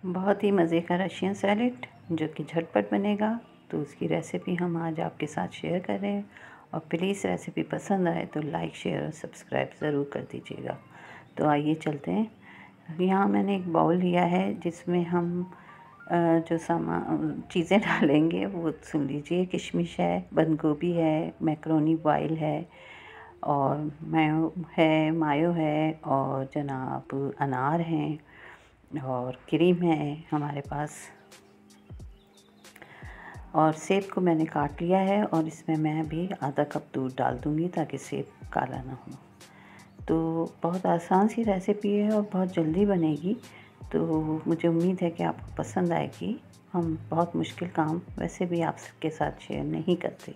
बहुत ही मज़े का रशियन सैलेड जो कि झटपट बनेगा, तो उसकी रेसिपी हम आज आपके साथ शेयर कर रहे हैं। और प्लीज़ रेसिपी पसंद आए तो लाइक, शेयर और सब्सक्राइब ज़रूर कर दीजिएगा। तो आइए चलते हैं। यहाँ मैंने एक बाउल लिया है जिसमें हम जो चीज़ें डालेंगे वो सुन लीजिए। किशमिश है, बंद गोभी है, मैक्रोनी बॉयल है, और मायो है, और जनाब अनार हैं, और क्रीम है हमारे पास, और सेब को मैंने काट लिया है। और इसमें मैं अभी आधा कप दूध डाल दूँगी ताकि सेब काला ना हो। तो बहुत आसान सी रेसिपी है और बहुत जल्दी बनेगी, तो मुझे उम्मीद है कि आपको पसंद आएगी। हम बहुत मुश्किल काम वैसे भी आप सबके साथ शेयर नहीं करते।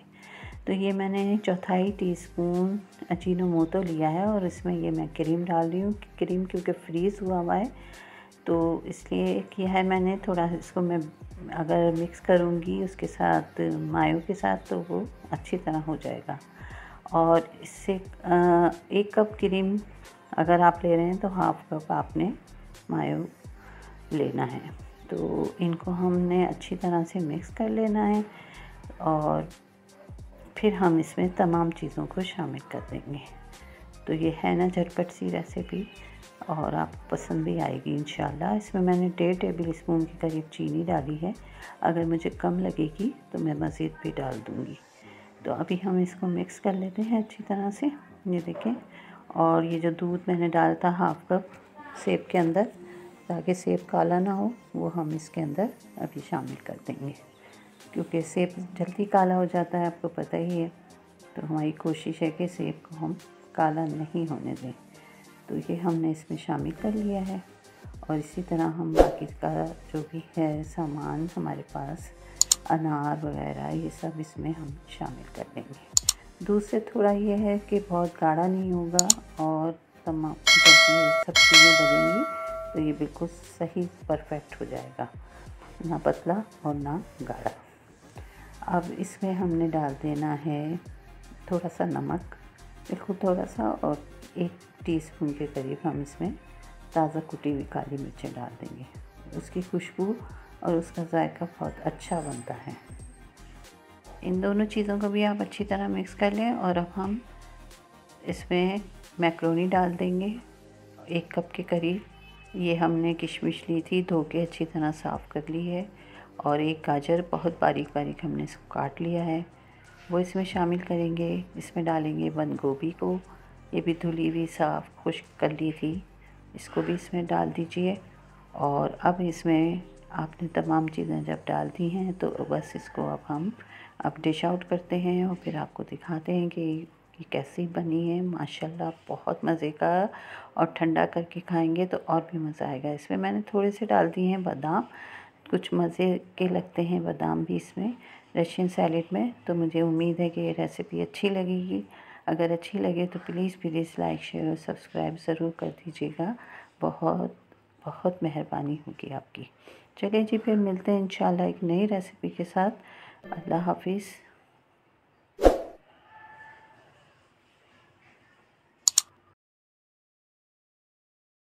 तो ये मैंने चौथाई टीस्पून अजीनोमोटो लिया है और इसमें ये मैं क्रीम डाल रही हूँ। क्रीम क्योंकि फ्रीज़ हुआ हुआ है तो इसलिए किया है मैंने। थोड़ा इसको मैं अगर मिक्स करूँगी उसके साथ मायो के साथ तो वो अच्छी तरह हो जाएगा। और इससे 1 कप क्रीम अगर आप ले रहे हैं तो हाफ़ कप आपने मायो लेना है। तो इनको हमने अच्छी तरह से मिक्स कर लेना है और फिर हम इसमें तमाम चीज़ों को शामिल कर देंगे। तो ये है ना झटपट सी रेसिपी, और आपको पसंद भी आएगी इंशाल्लाह। इसमें मैंने 1.5 टेबल स्पून के करीब चीनी डाली है। अगर मुझे कम लगेगी तो मैं मज़ीद भी डाल दूँगी। तो अभी हम इसको मिक्स कर लेते हैं अच्छी तरह से। ये देखें, और ये जो दूध मैंने डाला था हाफ़ कप सेब के अंदर, ताकि सेब काला ना हो, वो हम इसके अंदर अभी शामिल कर देंगे, क्योंकि सेब जल्दी काला हो जाता है, आपको पता ही है। तो हमारी कोशिश है कि सेब को हम काला नहीं होने दें। तो ये हमने इसमें शामिल कर लिया है, और इसी तरह हम बाकी का जो भी है सामान हमारे पास, अनार वगैरह, ये सब इसमें हम शामिल कर देंगे। दूध से थोड़ा ये है कि बहुत गाढ़ा नहीं होगा, और तमाम जब ये सब चीज़ें डलेंगी तो ये बिल्कुल सही परफेक्ट हो जाएगा, ना पतला और ना गाढ़ा। अब इसमें हमने डाल देना है थोड़ा सा नमक, बिल्कुल थोड़ा सा, और 1 टीस्पून के करीब हम इसमें ताज़ा कुटी हुई काली मिर्चें डाल देंगे। उसकी खुशबू और उसका जायका बहुत अच्छा बनता है। इन दोनों चीज़ों को भी आप अच्छी तरह मिक्स कर लें। और अब हम इसमें मैक्रोनी डाल देंगे 1 कप के करीब। ये हमने किशमिश ली थी, धो के अच्छी तरह साफ़ कर ली है, और 1 गाजर बहुत बारीक बारीक हमने इसको काट लिया है, वो इसमें शामिल करेंगे। इसमें डालेंगे बंद गोभी को, ये भी धुली हुई साफ़ खुश्क कर ली थी, इसको भी इसमें डाल दीजिए। और अब इसमें आपने तमाम चीज़ें जब डाल दी हैं तो बस इसको अब डिश आउट करते हैं, और फिर आपको दिखाते हैं कि कैसी बनी है। माशाल्लाह बहुत मज़े का, और ठंडा करके खाएंगे तो और भी मज़ा आएगा। इसमें मैंने थोड़े से डाल दिए हैं बादाम, कुछ मज़े के लगते हैं बादाम भी इसमें रशियन सैलेड में। तो मुझे उम्मीद है कि ये रेसिपी अच्छी लगेगी। अगर अच्छी लगे तो प्लीज़ लाइक, शेयर और सब्सक्राइब ज़रूर कर दीजिएगा। बहुत बहुत मेहरबानी होगी आपकी। चलिए जी, फिर मिलते हैं इंशाल्लाह एक नई रेसिपी के साथ। अल्लाह हाफ़िज़।